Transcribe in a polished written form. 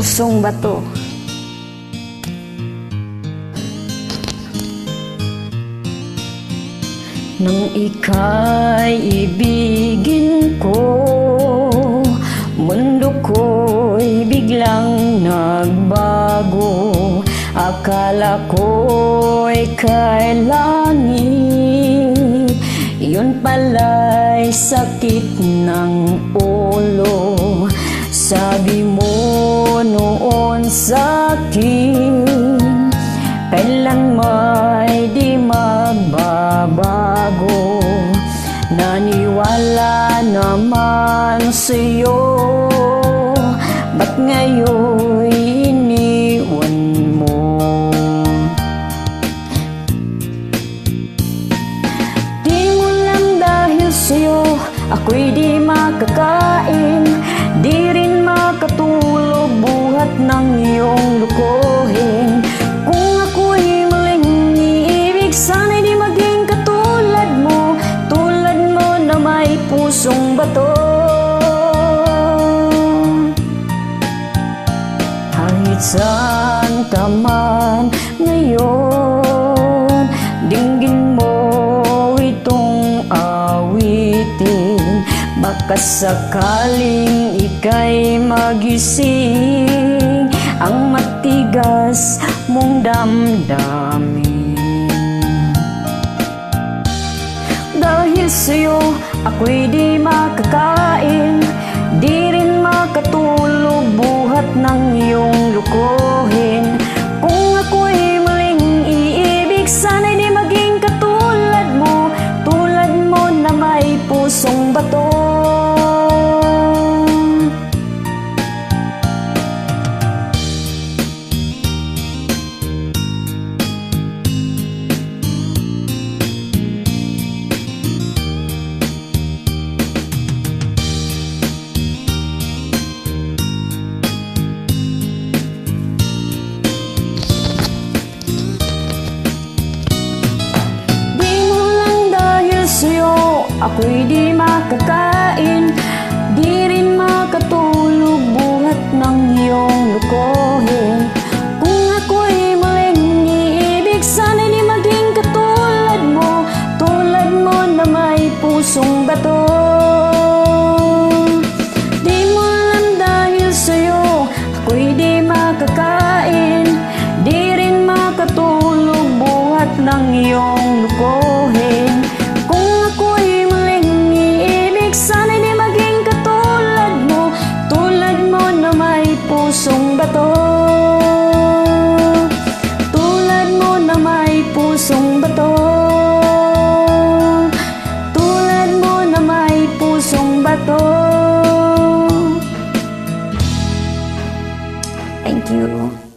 pusong bato. Nang ika'y ibigin ko, mundo ko'y biglang nagbago. Akala ko'y kay langit, yun pala'y sakit ng ulo. Sabi mo noon sa'kin, kailan may di magbabago. Naniwala naman sa'yo, ba't ngayon iniwan mo? Di mo lang dahil sa'yo ako'y di makakain, di rin makatulog buhat ng iyong lukuhin. Kung ako'y maling iibig, sana'y di maging katulad mo, tulad mo na may pusong bato. Kahit saan ka man ngayon, dinggin mo itong awitin. Baka sakaling ika'y magising ang matigas mong damdamin. Dahil sa'yo ako'y di makakain, di rin makatulog buhat ng iyong lukuhin. Kung ako'y maling iibig, sana'y di maging katulad mo, tulad mo na may pusong bato. Ako'y di makakain, di rin makatulog buhat ng iyong lukuhin. Kung ako'y maling iibig, sana'y di maging katulad mo, tulad mo na may pusong bato. Di mo lang dahil sa'yo ako'y di makakain, di rin makatulog buhat ng iyong lukuhin. Sana'y di maging katulad mo, tulad mo na may pusong bato. Tulad mo na may pusong bato. Tulad mo na may pusong bato. Thank you.